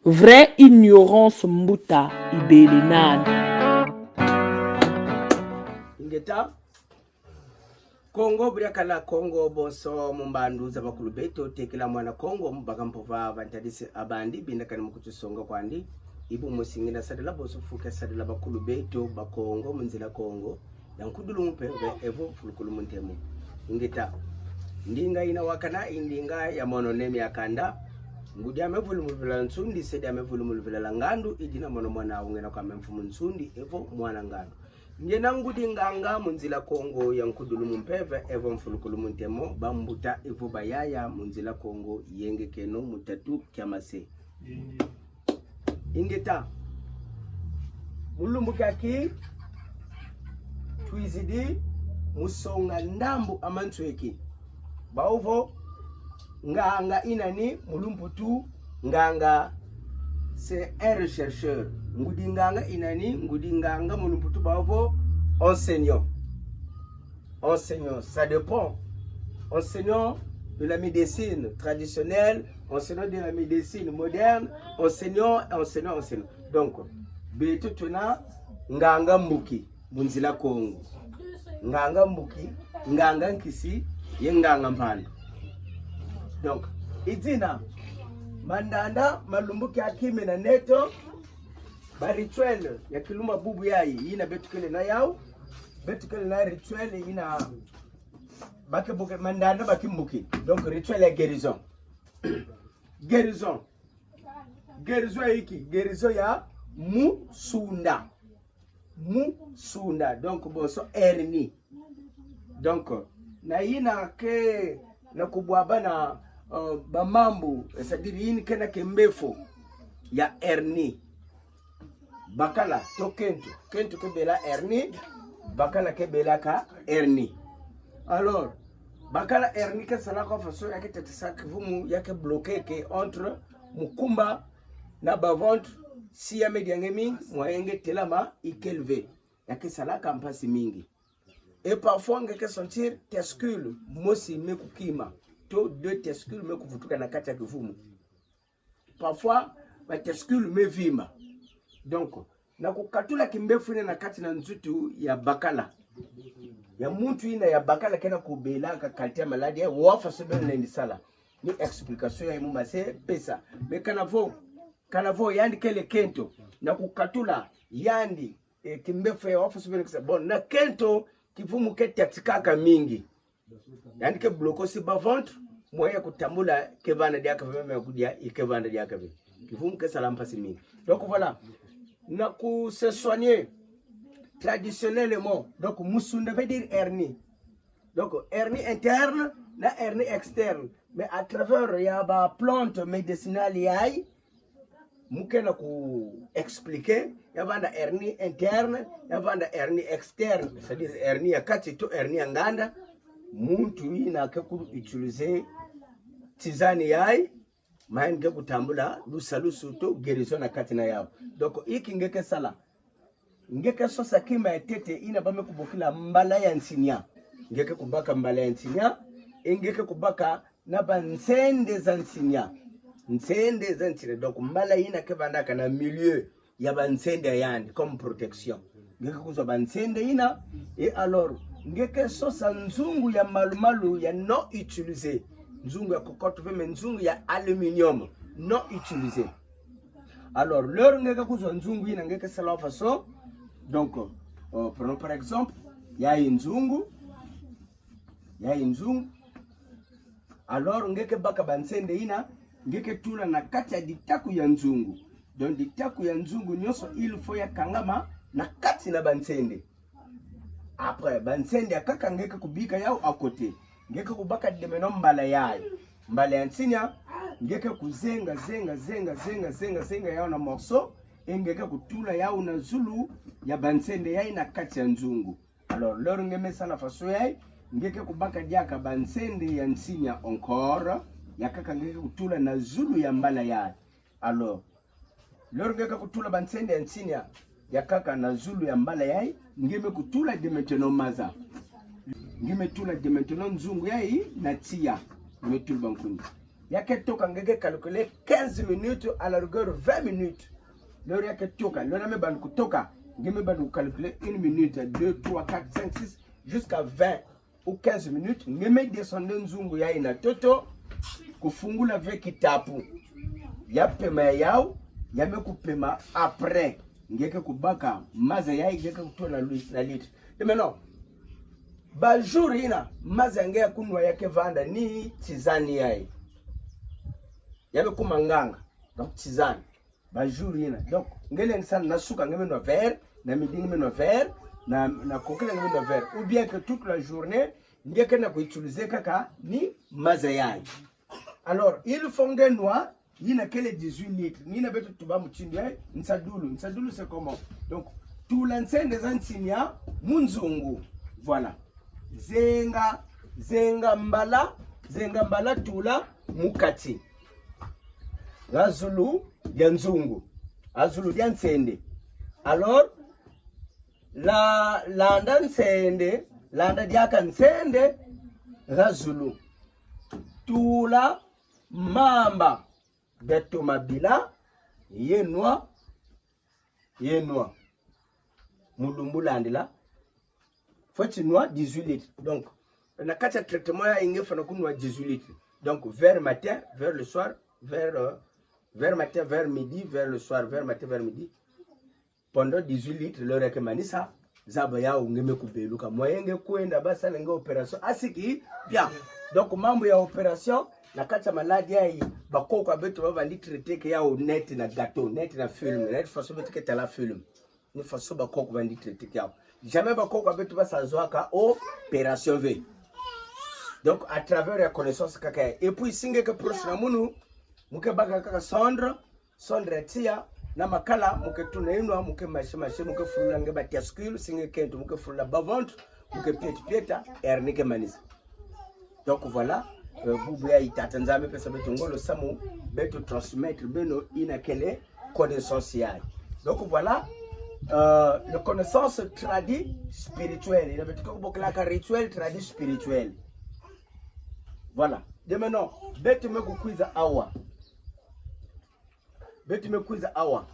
Vraie ignorance mbuta ibelinani. Ingeta Kongo briakala Kongo boso mumbandu za bakulu beto tekela mwana Kongo mbaka mpova vantadisi abandi bindakani mukutusonga kwandi ibu musingina sadala boso fuka sadala bakulu beto bakongo munzila Kongo yankudulu mpeve evo fulukulu muntemu. Ingeta ndinga ina wakana indinga ya mono nemi akanda ngudi amevulu mulvila nsundi sedi amevulu mulvila langandu idina mono mwana ungena kwa memfumu nsundi evo mwana ngandu ngena ngudi nganga munzila Kongo yankudulu mpeve evo mfulukulu muntemo bambuta evo bayaya munzila Kongo yenge keno mutatu kiamase. Ingeta mulumbuka ki tuizidi musonga ndambu amantweki baovo nganga inani mulumputu nganga c'est un rechercheur ngudi nganga inani ngudi nganga mulumputu baovo enseignant ça dépend enseignant de la médecine traditionnelle, enseignant de la médecine moderne, enseignant. Donc beto tuna nganga mbuki bunzila Kongo nganga mbuki nganga nkisi yenganga mpanda. Donc idina mandanda malumbuki akime na neto ba rituel ya kiluma bubu yayi ina betukele na yao betukele na rituel ina bake buke mandanda bakimbuki. Donc rituel ya guérison guérison hiki guérison ya musunda donc boso hernie. Donc na ina ke na kubwaba na bamambu c'est-à-dire yini kena kembefo ya hernie bakala to kento kebela hernie bakala kebela ka hernie. Alors bakala hernie ke sala ko façon yake tetisa kivumu yake bloqué ke entre mukumba na baventre si ya mediange mingi moyenge telama ikelve yake sala kampasi mingi. Et parfois ngeke sentir tescule mosi mekukima to deux tescules mekufutuka na kati ya kivumu. Parfois ba tescule mevima. Donc na kukatula kimbefu ina na kati na nzutu ya bakala ya muntu ina ya bakala kena kubela ka kaltia maladi ya wafa sebele na indisala ni explication ya imuma se pesa me kanavo yandi kele kento na kukatula yandi kimbefu ya wafa sebele kisa bon na kento kivumu ke tatikaka mingi yandi ke bloko si ba ventre moya kutambula ke vanda dia ka vema kudia ikevanda dia ka kivumu ke salampasi mingi. Donc voilà na ku se soigner traditionnellement. Donc musunda veut dire hernie. Donc hernie interne na hernie externe, mais à travers ya ba plante médicinale yai mukena ku expliquer ya banda hernie interne ya banda hernie externe, c'est-à-dire hernie ya kati to hernie ya nganda muntu ina ke ku utiliser tizani yai mainge kutambula lusalusu to guérison na kati na yao. Donc iki ngeke sala ngeke sosa kima etete ina bame kubokila mbala ya nsinya ngeke kubaka mbala ya nsinya ngeke kubaka naba nsende za nsinya donc mbala ina kebandaka na milieu ya bansende yandi comme protection ngeke kuzo bansende ina. Et alors ngeke sosa nzungu ya malumalu ya non utilisé nzungu ya kokoto veme nzungu ya aluminium non utilisé. Alors leur ngeke kuzo nzungu ina ngeke sala façon. Donc prenons par exemple ya inzungu alors ngeke baka bansende ina ngeke tula na kati ya ditaku ya nzungu. Donc ditaku ya nzungu nyoso il faut ya kangama na kati na bansende. Après bansende akaka ngeke kubika yao à côté ngeke kubaka demeno mbala yayo mbala ya nsinya ngeke kuzenga zenga yao na morceau engeke kutula yao na zulu ya bansende yai na kati ya nzungu. Alors lor ngeme sana faso yai ngeke kubaka diaka bansende ya nsinya encore yakaka ngeke kutula na zulu ya mbala yai. Alors lor ngeke kutula bansende ya nsinya yakaka na zulu ya mbala yai ngeme kutula de maintenant maza ngeme tula de maintenant nzungu yai na tia ngeme tula bankundi yake toka ngeke calculer 15 minutes à la rigueur 20 minutes. L'heure yake toka, l'heure me ban kutoka, ngeme ban calculer 1 minute, 2, 3, 4, 5, 6 jusqu'à 20 ou 15 minutes. Ngeme descendre nzungu ya ina toto kufungula ve kitapu. Ya pema yao, yame kupema après. Ngeke kubaka maze ya ngeke kutola na litre. Maintenant, ba jour ina maze ngeke kunwa yake vanda ni tizani yai. Yame kumanganga. Donc tizani. Ba jour ina. Donc ngele nsana nasuka ngeme no verre, na midi ngeme no verre, na kokela ngeme no verre. Ou bien que toute la journée ngeke na kuutiliser kaka ni maze yai. Alors, il faut que nous il n'a que les 18 litres. Ni n'a pas tout bas mutindi nsadulu. Nsadulu c'est comment? Donc tout l'ensemble des antinia munzungu. Voilà. Zenga mbala tula mukati. Razulu yanzungu. Azulu yansende. Alors la landa nsende, landa diaka nsende razulu. Tula mamba beto mabila yenwa mulumbu landila foti noa 18 litres. Donc na kata traitement ya inge fana kunwa 18 litres. Donc vers matin, vers le soir, vers matin, vers midi, vers le soir, vers matin, vers midi pendant 18 litres le reke manisa zaba ya ungeme kubeluka moyenge kwenda basa lenga opération asiki bien. Donc mambo ya opération na kata maladi ya bakoko abeto baba ndi traiter ke ya net na gâteau, net na film, net faso beto ke tala film. Ni faso bakoko bandi traiter ke ya. Jamais bakoko abeto basa zoaka opération V. Donc à travers la connaissance kaka et puis singe ke proche na munu muke baka kaka sondre tia na makala muke tunainwa muke mashe muke furula nge batia skill singe kento muke furula bavontre muke pieta ernike manisa. Donc voilà, bubu ya itatanzame pesa beto ngolo samu beto transmettre beno ina kele connaissance ya. Donc voilà, le connaissance tradie spirituelle, il a beto ko bokla ka rituel tradie spirituel. Voilà. De maintenant, beto me kukwiza awa. Beto me kukwiza awa.